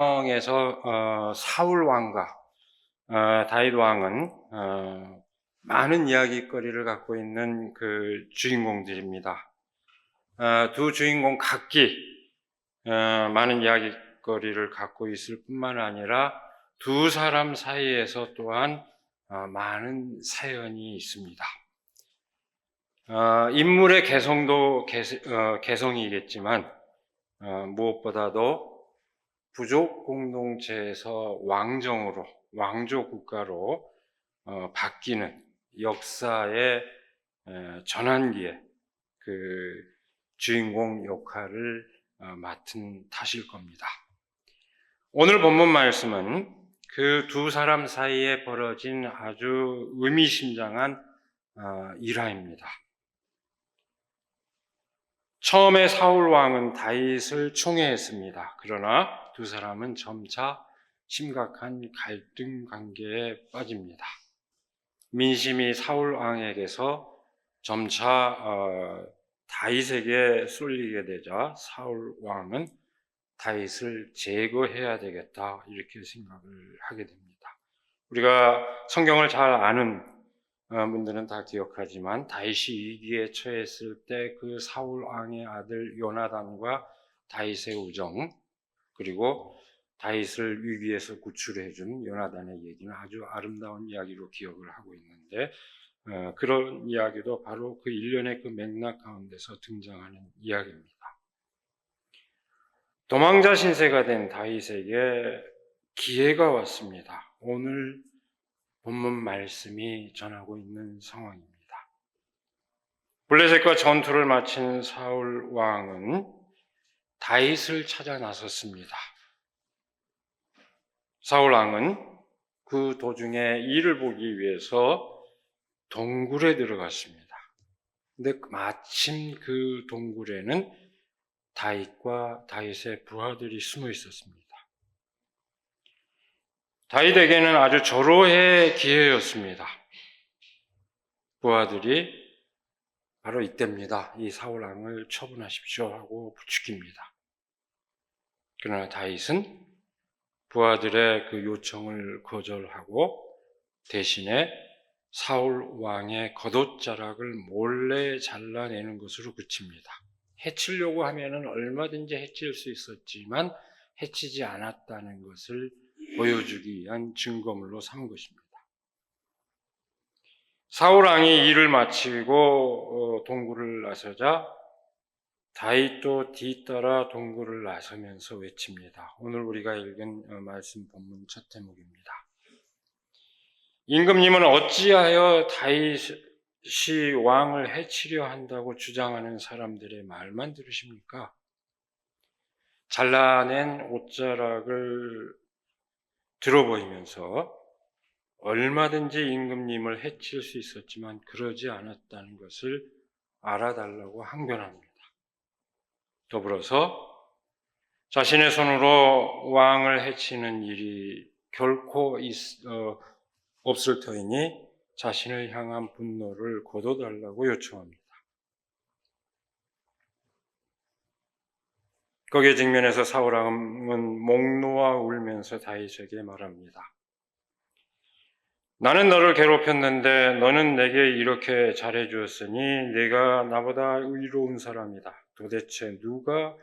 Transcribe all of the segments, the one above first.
성경에서 사울 왕과 다윗 왕은 많은 이야기거리를 갖고 있는 그 주인공들입니다. 두 주인공 각기 많은 이야기거리를 갖고 있을 뿐만 아니라 두 사람 사이에서 또한 많은 사연이 있습니다. 인물의 개성도 개성이겠지만 무엇보다도 부족 공동체에서 왕정으로, 왕조 국가로 바뀌는 역사의 전환기에 그 주인공 역할을 맡은 탓일 겁니다. 오늘 본문 말씀은 그 두 사람 사이에 벌어진 아주 의미심장한 일화입니다. 처음에 사울 왕은 다윗을 총애했습니다. 그러나 두 사람은 점차 심각한 갈등 관계에 빠집니다. 민심이 사울 왕에게서 점차 다윗에게 쏠리게 되자 사울 왕은 다윗을 제거해야 되겠다 이렇게 생각을 하게 됩니다. 우리가 성경을 잘 아는 분들은 다 기억하지만 다윗이 위기에 처했을 때 그 사울 왕의 아들 요나단과 다윗의 우정, 그리고 다윗을 위기에서 구출해 준 요나단의 얘기는 아주 아름다운 이야기로 기억을 하고 있는데 그런 이야기도 바로 그 일련의 그 맥락 가운데서 등장하는 이야기입니다. 도망자 신세가 된 다윗에게 기회가 왔습니다. 오늘 본문 말씀이 전하고 있는 상황입니다. 블레셋과 전투를 마친 사울 왕은 다윗을 찾아 나섰습니다. 사울 왕은 그 도중에 이를 보기 위해서 동굴에 들어갔습니다. 근데 마침 그 동굴에는 다윗과 다윗의 부하들이 숨어 있었습니다. 다윗에게는 아주 절호의 기회였습니다. 부하들이 바로 이때입니다. 이 사울 왕을 처분하십시오 하고 부추깁니다. 그러나 다윗은 부하들의 그 요청을 거절하고 대신에 사울 왕의 겉옷자락을 몰래 잘라내는 것으로 그칩니다. 해치려고 하면은 얼마든지 해칠 수 있었지만 해치지 않았다는 것을 보여주기 위한 증거물로 삼은 것입니다. 사울 왕이 일을 마치고 동굴을 나서자 다윗도 뒤따라 동굴을 나서면서 외칩니다. 오늘 우리가 읽은 말씀 본문 첫 대목입니다. 임금님은 어찌하여 다윗이 왕을 해치려 한다고 주장하는 사람들의 말만 들으십니까? 잘라낸 옷자락을 들어보이면서 얼마든지 임금님을 해칠 수 있었지만 그러지 않았다는 것을 알아달라고 항변합니다. 더불어서 자신의 손으로 왕을 해치는 일이 결코 없을 터이니 자신을 향한 분노를 거둬달라고 요청합니다. 거기에 직면해서 사울 왕은 목 놓아 울면서 다윗에게 말합니다. 나는 너를 괴롭혔는데 너는 내게 이렇게 잘해주었으니 네가 나보다 의로운 사람이다. 도대체 누가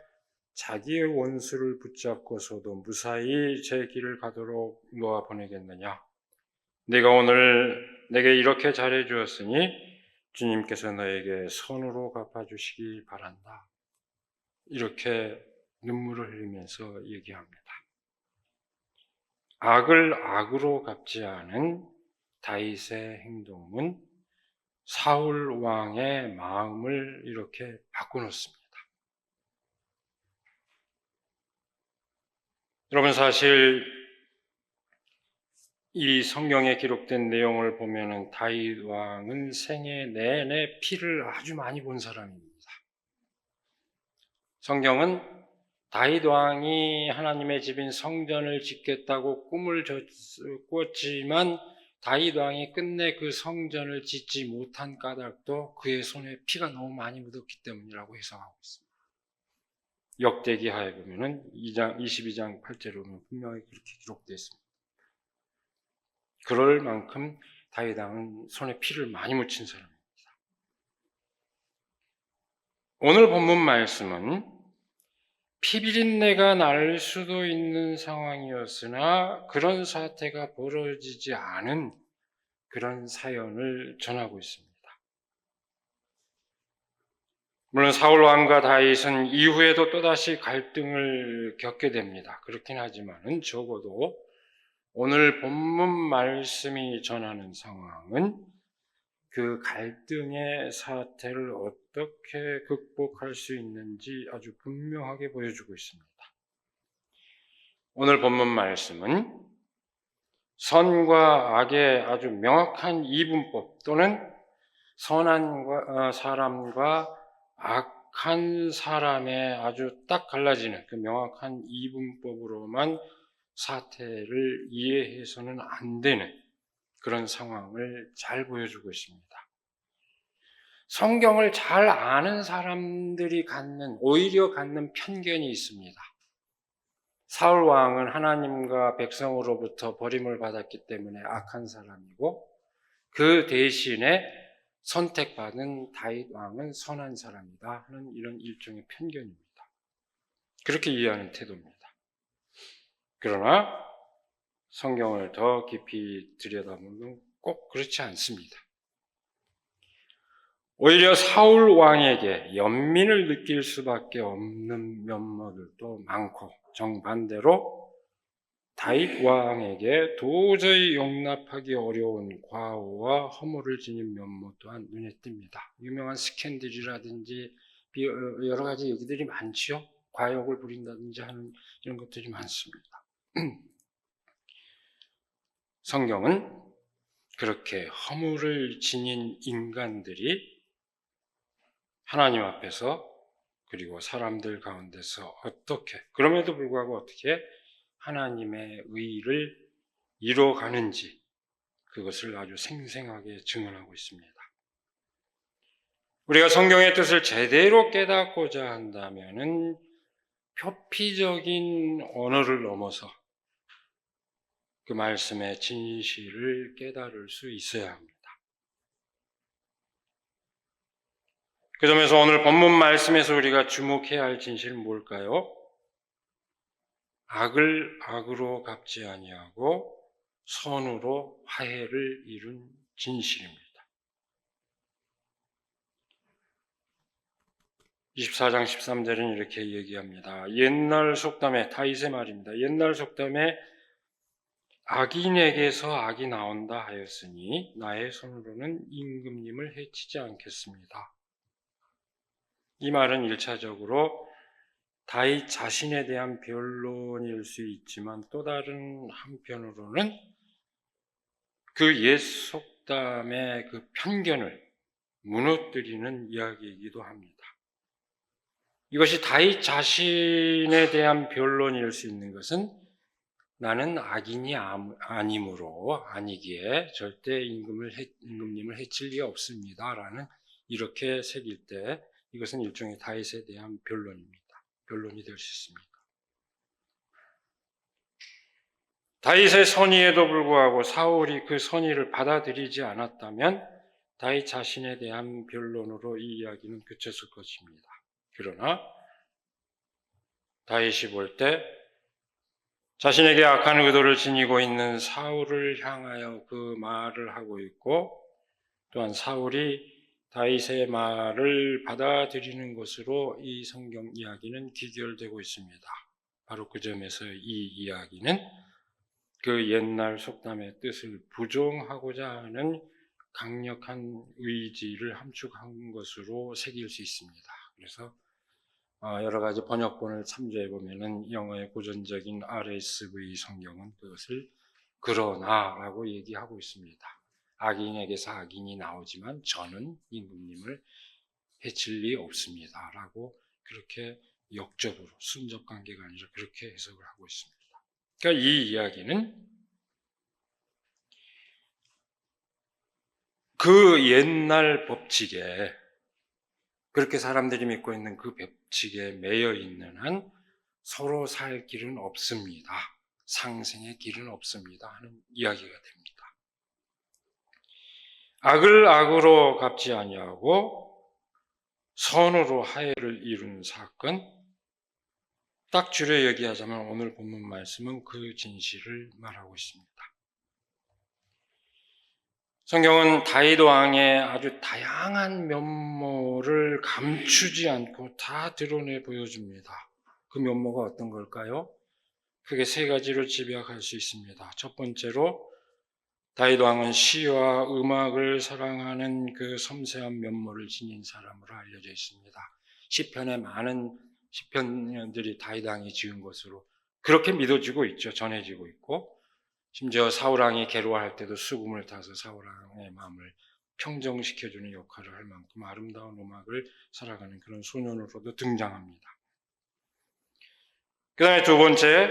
자기의 원수를 붙잡고서도 무사히 제 길을 가도록 놓아 보내겠느냐? 네가 오늘 내게 이렇게 잘해주었으니 주님께서 너에게 선으로 갚아주시기 바란다. 이렇게 눈물을 흘리면서 얘기합니다. 악을 악으로 갚지 않은 다윗의 행동은 사울 왕의 마음을 이렇게 바꿔놓습니다. 여러분, 사실 이 성경에 기록된 내용을 보면은 다윗 왕은 생애 내내 피를 아주 많이 본 사람입니다. 성경은 다윗 왕이 하나님의 집인 성전을 짓겠다고 꿈을 꿨지만 다윗 왕이 끝내 그 성전을 짓지 못한 까닭도 그의 손에 피가 너무 많이 묻었기 때문이라고 해석하고 있습니다. 역대기하에 보면은 22장 8절에 보면 분명히 그렇게 기록되어 있습니다. 그럴 만큼 다윗 왕은 손에 피를 많이 묻힌 사람입니다. 오늘 본문 말씀은 피비린내가 날 수도 있는 상황이었으나 그런 사태가 벌어지지 않은 그런 사연을 전하고 있습니다. 물론 사울 왕과 다윗은 이후에도 또다시 갈등을 겪게 됩니다. 그렇긴 하지만은 적어도 오늘 본문 말씀이 전하는 상황은 그 갈등의 사태를 어떻게 극복할 수 있는지 아주 분명하게 보여주고 있습니다. 오늘 본문 말씀은 선과 악의 아주 명확한 이분법 또는 선한 사람과 악한 사람의 아주 딱 갈라지는 그 명확한 이분법으로만 사태를 이해해서는 안 되는 그런 상황을 잘 보여주고 있습니다. 성경을 잘 아는 사람들이 오히려 갖는 편견이 있습니다. 사울 왕은 하나님과 백성으로부터 버림을 받았기 때문에 악한 사람이고 그 대신에 선택받은 다윗 왕은 선한 사람이다 하는 이런 일종의 편견입니다. 그렇게 이해하는 태도입니다. 그러나 성경을 더 깊이 들여다보면 꼭 그렇지 않습니다. 오히려 사울 왕에게 연민을 느낄 수밖에 없는 면모들도 많고 정반대로 다윗 왕에게 도저히 용납하기 어려운 과오와 허물을 지닌 면모 또한 눈에 띕니다. 유명한 스캔들이라든지 여러 가지 얘기들이 많지요. 과욕을 부린다든지 하는 이런 것들이 많습니다. 성경은 그렇게 허물을 지닌 인간들이 하나님 앞에서 그리고 사람들 가운데서 그럼에도 불구하고 어떻게 하나님의 의를 이뤄가는지 그것을 아주 생생하게 증언하고 있습니다. 우리가 성경의 뜻을 제대로 깨닫고자 한다면은 표피적인 언어를 넘어서 그 말씀의 진실을 깨달을 수 있어야 합니다. 그 점에서 오늘 본문 말씀에서 우리가 주목해야 할 진실은 뭘까요? 악을 악으로 갚지 아니하고 선으로 화해를 이룬 진실입니다. 24장 13절은 이렇게 얘기합니다. 옛날 속담에, 다윗의 말입니다. 옛날 속담에 악인에게서 악이 나온다 하였으니 나의 손으로는 임금님을 해치지 않겠습니다. 이 말은 1차적으로 다윗 자신에 대한 변론일 수 있지만 또 다른 한편으로는 그 옛 속담의 그 편견을 무너뜨리는 이야기이기도 합니다. 이것이 다윗 자신에 대한 변론일 수 있는 것은 나는 악인이 아니기에 절대 임금님을 해칠 리 없습니다. 라는 이렇게 새길 때 이것은 일종의 다윗에 대한 변론입니다. 변론이 될 수 있습니다. 다윗의 선의에도 불구하고 사울이 그 선의를 받아들이지 않았다면 다윗 자신에 대한 변론으로 이 이야기는 그쳤을 것입니다. 그러나 다윗이 볼 때 자신에게 악한 의도를 지니고 있는 사울을 향하여 그 말을 하고 있고 또한 사울이 다윗의 말을 받아들이는 것으로 이 성경 이야기는 귀결되고 있습니다. 바로 그 점에서 이 이야기는 그 옛날 속담의 뜻을 부정하고자 하는 강력한 의지를 함축한 것으로 새길 수 있습니다. 그래서 여러 가지 번역본을 참조해 보면은 영어의 고전적인 RSV 성경은 그것을 그러나라고 얘기하고 있습니다. 악인에게서 악인이 나오지만 저는 임금님을 해칠 리 없습니다라고 그렇게 역적으로 순적 관계가 아니라 그렇게 해석을 하고 있습니다. 그러니까 이 이야기는 그 옛날 법칙에 그렇게 사람들이 믿고 있는 그 법칙에 매여 있는 한 서로 살 길은 없습니다. 상생의 길은 없습니다 하는 이야기가 됩니다. 악을 악으로 갚지 아니하고 선으로 화해를 이룬 사건, 딱 줄여 얘기하자면 오늘 본문 말씀은 그 진실을 말하고 있습니다. 성경은 다윗 왕의 아주 다양한 면모를 감추지 않고 다 드러내 보여줍니다. 그 면모가 어떤 걸까요? 크게 세 가지로 집약할 수 있습니다. 첫 번째로 다윗 왕은 시와 음악을 사랑하는 그 섬세한 면모를 지닌 사람으로 알려져 있습니다. 시편의 많은 시편들이 다윗 왕이 지은 것으로 그렇게 믿어지고 있죠. 전해지고 있고, 심지어 사울 왕이 괴로워할 때도 수금을 타서 사울 왕의 마음을 평정시켜주는 역할을 할 만큼 아름다운 음악을 살아가는 그런 소년으로도 등장합니다. 그 다음에 두 번째,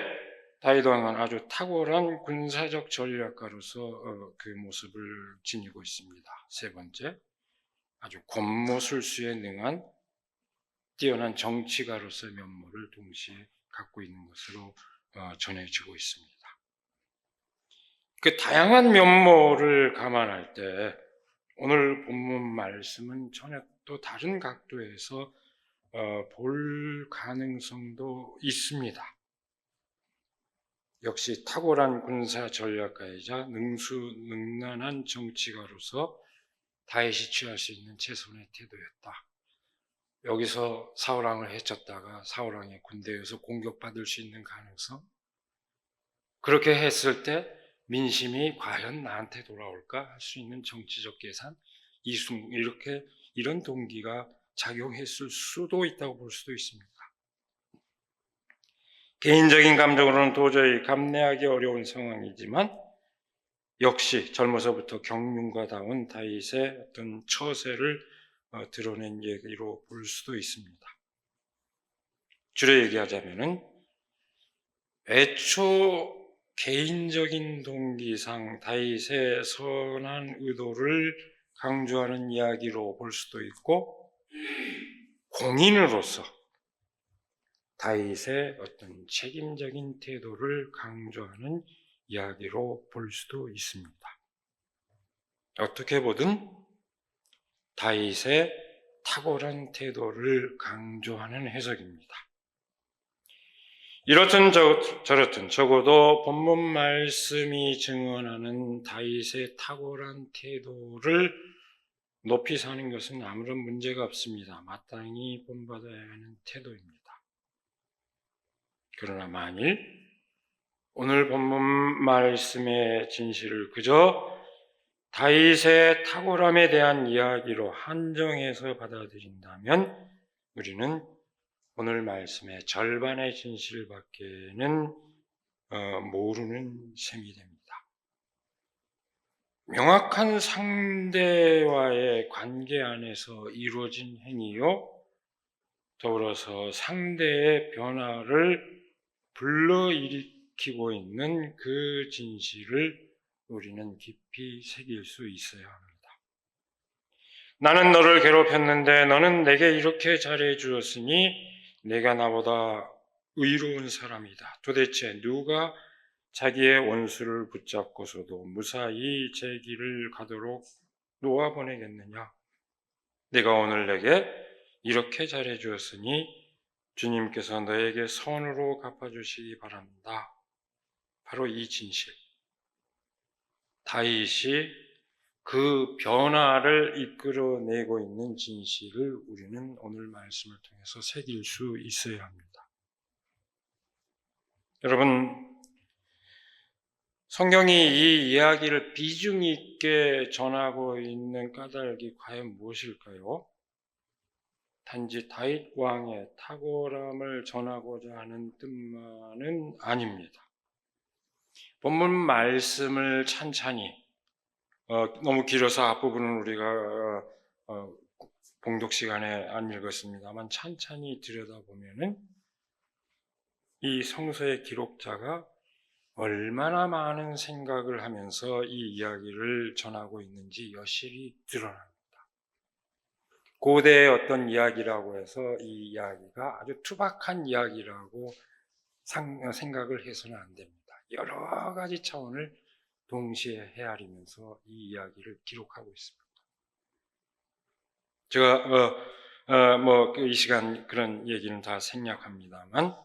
다윗 왕은 아주 탁월한 군사적 전략가로서 그 모습을 지니고 있습니다. 세 번째, 아주 권모술수에 능한 뛰어난 정치가로서의 면모를 동시에 갖고 있는 것으로 전해지고 있습니다. 그 다양한 면모를 감안할 때 오늘 본문 말씀은 전혀 또 다른 각도에서 볼 가능성도 있습니다. 역시 탁월한 군사 전략가이자 능수능란한 정치가로서 다윗이 취할 수 있는 최선의 태도였다. 여기서 사울왕을 해쳤다가 사울왕의 군대에서 공격받을 수 있는 가능성, 그렇게 했을 때 민심이 과연 나한테 돌아올까 할 수 있는 정치적 계산, 이런 동기가 작용했을 수도 있다고 볼 수도 있습니다. 개인적인 감정으로는 도저히 감내하기 어려운 상황이지만 역시 젊어서부터 경륜가다운 다윗의 어떤 처세를 드러낸 얘기로 볼 수도 있습니다. 줄여 얘기하자면은 애초 개인적인 동기상 다윗의 선한 의도를 강조하는 이야기로 볼 수도 있고, 공인으로서 다윗의 어떤 책임적인 태도를 강조하는 이야기로 볼 수도 있습니다. 어떻게 보든 다윗의 탁월한 태도를 강조하는 해석입니다. 이렇든 저렇든 적어도 본문 말씀이 증언하는 다윗의 탁월한 태도를 높이 사는 것은 아무런 문제가 없습니다. 마땅히 본받아야 하는 태도입니다. 그러나 만일 오늘 본문 말씀의 진실을 그저 다윗의 탁월함에 대한 이야기로 한정해서 받아들인다면 우리는 오늘 말씀의 절반의 진실밖에는 모르는 셈이 됩니다. 명확한 상대와의 관계 안에서 이루어진 행위요, 더불어서 상대의 변화를 불러일으키고 있는 그 진실을 우리는 깊이 새길 수 있어야 합니다. 나는 너를 괴롭혔는데 너는 내게 이렇게 잘해 주었으니 내가 나보다 의로운 사람이다. 도대체 누가 자기의 원수를 붙잡고서도 무사히 제 길을 가도록 놓아보내겠느냐? 내가 오늘 내게 이렇게 잘해 주었으니 주님께서 너에게 선으로 갚아주시기 바랍니다. 바로 이 진실. 다윗이 그 변화를 이끌어내고 있는 진실을 우리는 오늘 말씀을 통해서 새길 수 있어야 합니다. 여러분, 성경이 이 이야기를 비중 있게 전하고 있는 까닭이 과연 무엇일까요? 단지 다윗 왕의 탁월함을 전하고자 하는 뜻만은 아닙니다. 본문 말씀을 찬찬히, 너무 길어서 앞부분은 우리가 봉독 시간에 안 읽었습니다만 찬찬히 들여다보면은 이 성서의 기록자가 얼마나 많은 생각을 하면서 이 이야기를 전하고 있는지 여실히 드러납니다. 고대의 어떤 이야기라고 해서 이 이야기가 아주 투박한 이야기라고 생각을 해서는 안 됩니다. 여러 가지 차원을 동시에 헤아리면서 이 이야기를 기록하고 있습니다. 제가 이 시간 그런 얘기는 다 생략합니다만,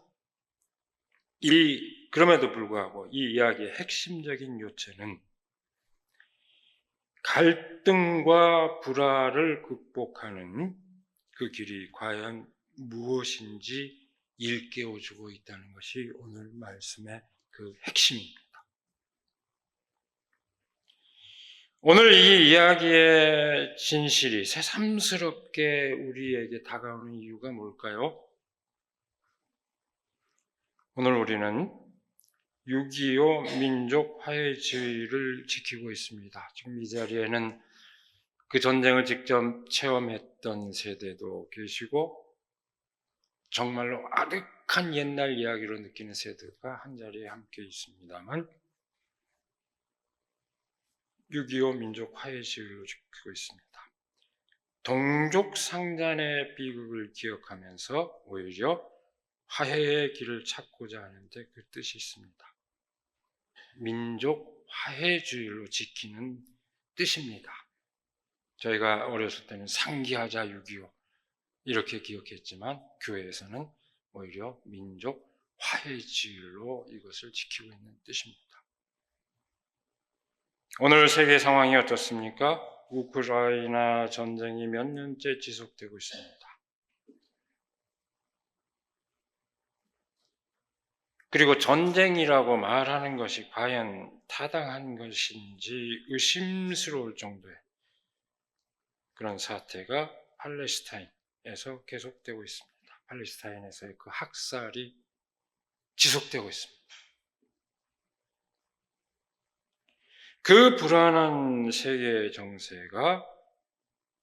그럼에도 불구하고 이 이야기의 핵심적인 요체는 갈등과 불화를 극복하는 그 길이 과연 무엇인지 일깨워주고 있다는 것이 오늘 말씀의 그 핵심입니다. 오늘 이 이야기의 진실이 새삼스럽게 우리에게 다가오는 이유가 뭘까요? 오늘 우리는 6.25 민족 화해주의를 지키고 있습니다. 지금 이 자리에는 그 전쟁을 직접 체험했던 세대도 계시고 정말로 아득한 옛날 이야기로 느끼는 세대가 한자리에 함께 있습니다만 6.25 민족 화해주의를 지키고 있습니다. 동족 상잔의 비극을 기억하면서 오히려 화해의 길을 찾고자 하는데 그 뜻이 있습니다. 민족 화해주의로 지키는 뜻입니다. 저희가 어렸을 때는 상기하자 6.25 이렇게 기억했지만 교회에서는 오히려 민족 화해주의로 이것을 지키고 있는 뜻입니다. 오늘 세계 상황이 어떻습니까? 우크라이나 전쟁이 몇 년째 지속되고 있습니다. 그리고 전쟁이라고 말하는 것이 과연 타당한 것인지 의심스러울 정도의 그런 사태가 팔레스타인에서 계속되고 있습니다. 팔레스타인에서의 그 학살이 지속되고 있습니다. 그 불안한 세계 정세가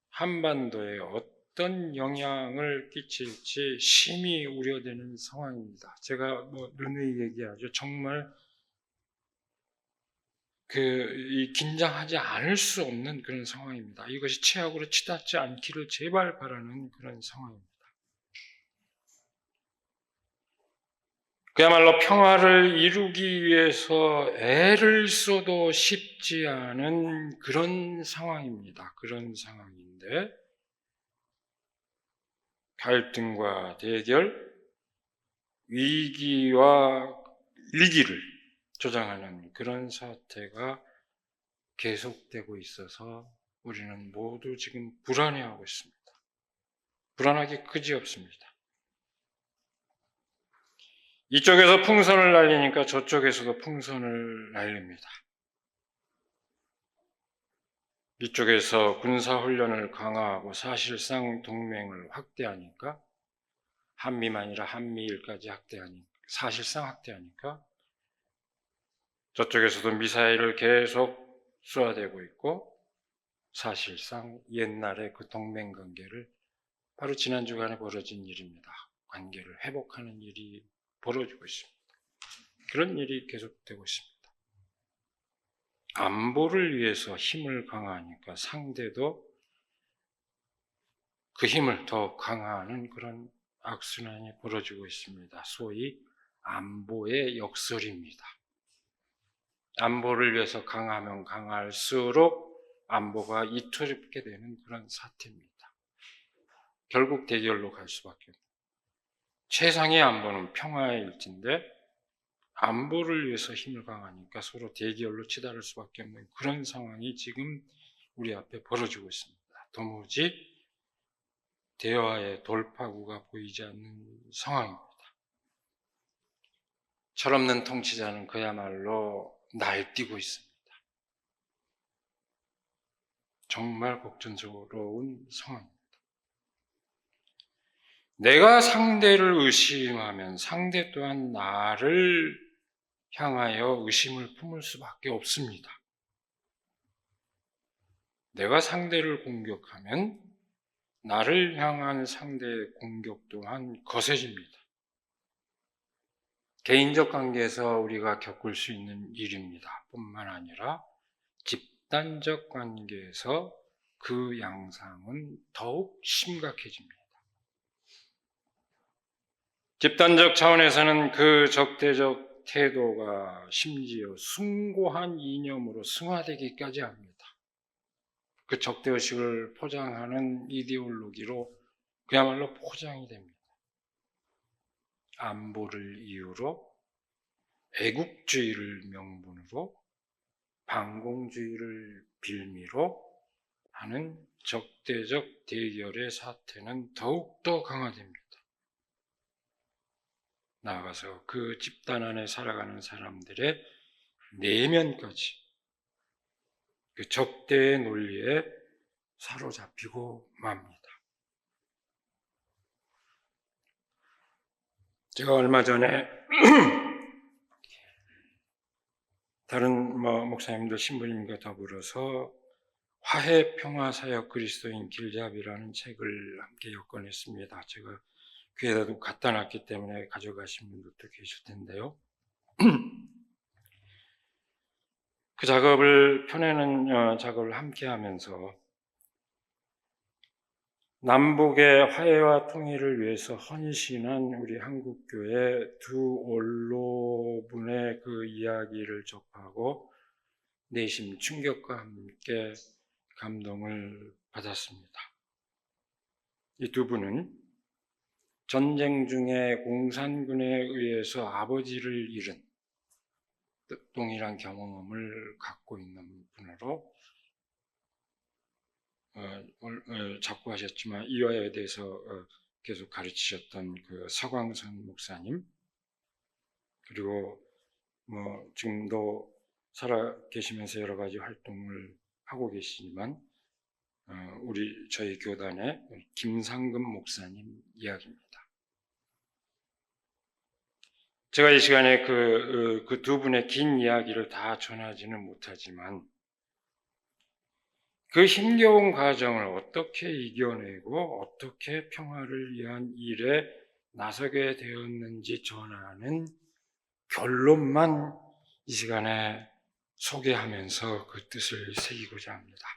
한반도에 어떤 영향을 끼칠지 심히 우려되는 상황입니다. 제가 누누이 얘기하죠. 정말 이 긴장하지 않을 수 없는 그런 상황입니다. 이것이 최악으로 치닫지 않기를 제발 바라는 그런 상황입니다. 그야말로 평화를 이루기 위해서 애를 써도 쉽지 않은 그런 상황입니다. 그런 상황인데 갈등과 대결, 위기와 위기를 조장하는 그런 사태가 계속되고 있어서 우리는 모두 지금 불안해하고 있습니다. 불안하기 그지없습니다. 이쪽에서 풍선을 날리니까 저쪽에서도 풍선을 날립니다. 이쪽에서 군사훈련을 강화하고 사실상 동맹을 확대하니까 한미만이라 한미일까지 사실상 확대하니까 저쪽에서도 미사일을 계속 쏘아대고 있고 사실상 옛날의 그 동맹관계를 바로 지난 주간에 벌어진 일입니다. 관계를 회복하는 일이 벌어지고 있습니다. 그런 일이 계속되고 있습니다. 안보를 위해서 힘을 강화하니까 상대도 그 힘을 더 강화하는 그런 악순환이 벌어지고 있습니다. 소위 안보의 역설입니다. 안보를 위해서 강하면 강할수록 안보가 이투집게 되는 그런 사태입니다. 결국 대결로 갈 수밖에 없습니다. 최상의 안보는 평화의 일진데 안보를 위해서 힘을 강하니까 서로 대결로 치달을 수밖에 없는 그런 상황이 지금 우리 앞에 벌어지고 있습니다. 도무지 대화의 돌파구가 보이지 않는 상황입니다. 철없는 통치자는 그야말로 날뛰고 있습니다. 정말 걱정스러운 상황입니다. 내가 상대를 의심하면 상대 또한 나를 향하여 의심을 품을 수밖에 없습니다. 내가 상대를 공격하면 나를 향한 상대의 공격 또한 거세집니다. 개인적 관계에서 우리가 겪을 수 있는 일입니다. 뿐만 아니라 집단적 관계에서 그 양상은 더욱 심각해집니다. 집단적 차원에서는 그 적대적 태도가 심지어 숭고한 이념으로 승화되기까지 합니다. 그 적대의식을 포장하는 이데올로기로 그야말로 포장이 됩니다. 안보를 이유로, 애국주의를 명분으로, 반공주의를 빌미로 하는 적대적 대결의 사태는 더욱더 강화됩니다. 나아가서 그 집단 안에 살아가는 사람들의 내면까지 그 적대의 논리에 사로잡히고 맙니다. 제가 얼마 전에 다른 목사님들, 신부님과 더불어서 화해 평화 사역 그리스도인 길잡이라는 책을 함께 엮어냈습니다. 제가 귀에다도 갖다 놨기 때문에 가져가신 분들도 계실 텐데요. 그 작업을 펴내는 작업을 함께 하면서 남북의 화해와 통일을 위해서 헌신한 우리 한국교회 두 원로분의 그 이야기를 접하고 내심 충격과 함께 감동을 받았습니다. 이 두 분은 전쟁 중에 공산군에 의해서 아버지를 잃은 동일한 경험을 갖고 있는 분으로 자꾸 하셨지만 이화에 대해서 계속 가르치셨던 그 서광선 목사님, 그리고 지금도 살아 계시면서 여러 가지 활동을 하고 계시지만 저희 교단의 김상금 목사님 이야기입니다. 제가 이 시간에 그 두 분의 긴 이야기를 다 전하지는 못하지만 그 힘겨운 과정을 어떻게 이겨내고 어떻게 평화를 위한 일에 나서게 되었는지 전하는 결론만 이 시간에 소개하면서 그 뜻을 새기고자 합니다.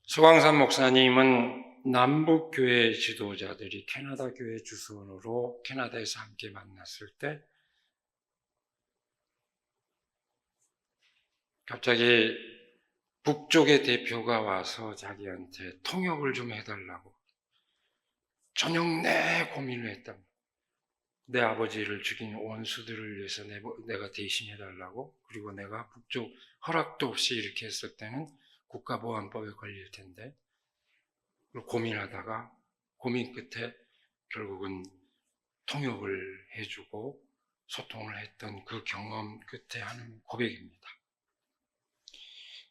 서광산 목사님은 남북교회 지도자들이 캐나다 교회 주선으로 캐나다에서 함께 만났을 때 갑자기 북쪽의 대표가 와서 자기한테 통역을 좀 해달라고 저녁 내 고민을 했답니다. 내 아버지를 죽인 원수들을 위해서 내가 대신해달라고, 그리고 내가 북쪽 허락도 없이 이렇게 했을 때는 국가보안법에 걸릴 텐데, 고민하다가 고민 끝에 결국은 통역을 해주고 소통을 했던 그 경험 끝에 하는 고백입니다.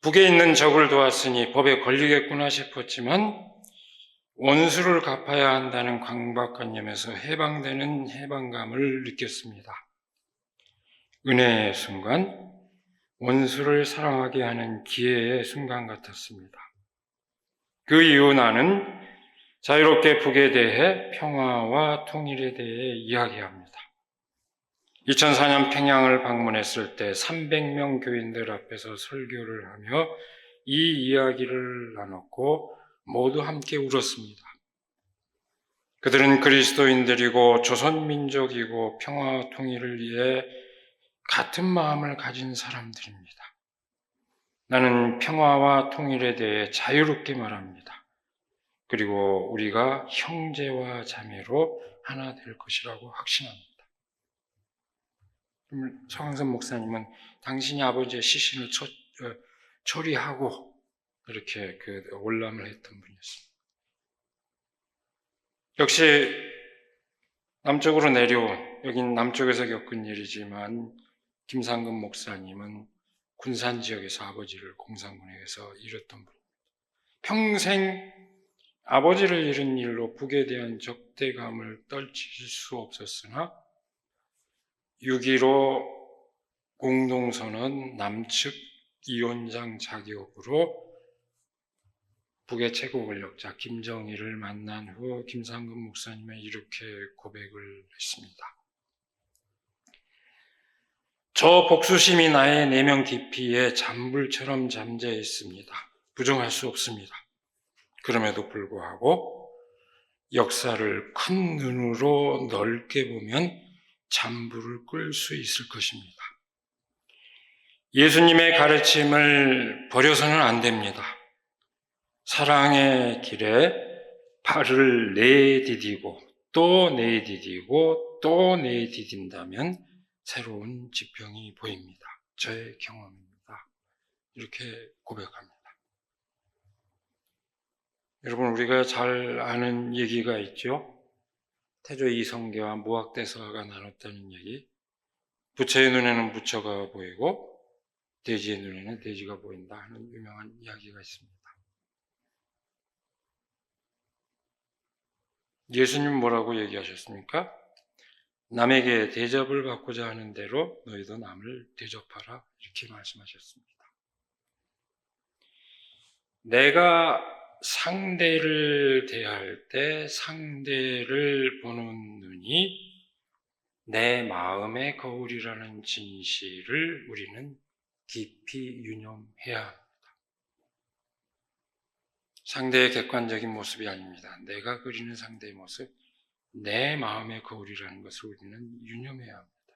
북에 있는 적을 도왔으니 법에 걸리겠구나 싶었지만 원수를 갚아야 한다는 강박관념에서 해방되는 해방감을 느꼈습니다. 은혜의 순간, 원수를 사랑하게 하는 기회의 순간 같았습니다. 그 이후 나는 자유롭게 북에 대해, 평화와 통일에 대해 이야기합니다. 2004년 평양을 방문했을 때 300명 교인들 앞에서 설교를 하며 이 이야기를 나눴고 모두 함께 울었습니다. 그들은 그리스도인들이고 조선민족이고 평화와 통일을 위해 같은 마음을 가진 사람들입니다. 나는 평화와 통일에 대해 자유롭게 말합니다. 그리고 우리가 형제와 자매로 하나 될 것이라고 확신합니다. 서광선 목사님은 당신이 아버지의 시신을 처리하고 이렇게 월남을 했던 분이었습니다. 역시 남쪽으로 내려온, 여긴 남쪽에서 겪은 일이지만 김상금 목사님은 군산 지역에서 아버지를 공산군에게서 잃었던 분입니다. 평생 아버지를 잃은 일로 북에 대한 적대감을 떨칠 수 없었으나 6.15 공동선언 남측 위원장 자격으로 북의 최고 권력자 김정일을 만난 후 김상금 목사님은 이렇게 고백을 했습니다. 저 복수심이 나의 내면 깊이에 잔불처럼 잠재해 있습니다. 부정할 수 없습니다. 그럼에도 불구하고 역사를 큰 눈으로 넓게 보면 잠불을 끌 수 있을 것입니다. 예수님의 가르침을 버려서는 안 됩니다. 사랑의 길에 발을 내디디고 또 내디디고 또 내디딘다면 새로운 지평이 보입니다. 저의 경험입니다. 이렇게 고백합니다. 여러분, 우리가 잘 아는 얘기가 있죠. 태조 이성계와 무학대사가 나눴다는 얘기. 부처의 눈에는 부처가 보이고 돼지의 눈에는 돼지가 보인다 하는 유명한 이야기가 있습니다. 예수님 뭐라고 얘기하셨습니까? 남에게 대접을 받고자 하는 대로 너희도 남을 대접하라, 이렇게 말씀하셨습니다. 내가 상대를 대할 때 상대를 보는 눈이 내 마음의 거울이라는 진실을 우리는 깊이 유념해야 합니다. 상대의 객관적인 모습이 아닙니다. 내가 그리는 상대의 모습, 내 마음의 거울이라는 것을 우리는 유념해야 합니다.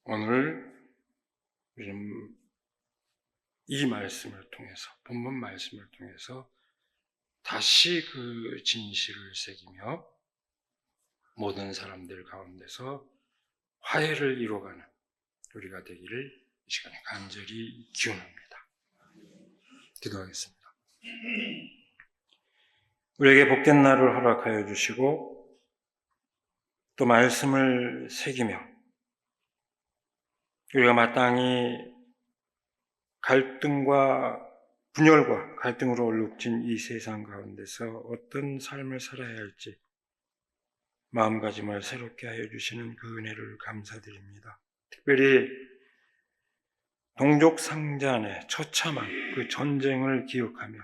오늘 우리는 이 말씀을 통해서, 본문 말씀을 통해서 다시 그 진실을 새기며 모든 사람들 가운데서 화해를 이루어가는 우리가 되기를 이 시간에 간절히 기원합니다. 기도하겠습니다. 우리에게 복된 날을 허락하여 주시고 또 말씀을 새기며 우리가 마땅히 갈등과 분열과 갈등으로 얼룩진 이 세상 가운데서 어떤 삶을 살아야 할지 마음가짐을 새롭게 하여 주시는 그 은혜를 감사드립니다. 특별히 동족 상잔의 처참한 그 전쟁을 기억하며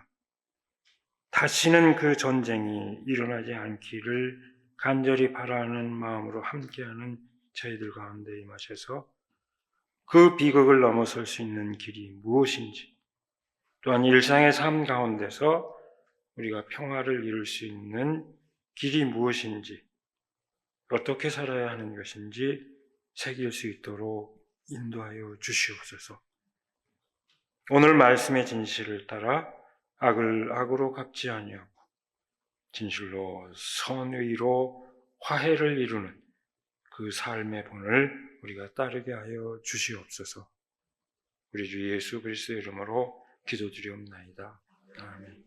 다시는 그 전쟁이 일어나지 않기를 간절히 바라는 마음으로 함께하는 저희들 가운데 임하셔서 그 비극을 넘어설 수 있는 길이 무엇인지, 또한 일상의 삶 가운데서 우리가 평화를 이룰 수 있는 길이 무엇인지, 어떻게 살아야 하는 것인지 새길 수 있도록 인도하여 주시옵소서. 오늘 말씀의 진실을 따라 악을 악으로 갚지 아니하고 진실로 선의로 화해를 이루는 그 삶의 본을 우리가 따르게 하여 주시옵소서. 우리 주 예수 그리스도의 이름으로 기도드리옵나이다. 아멘.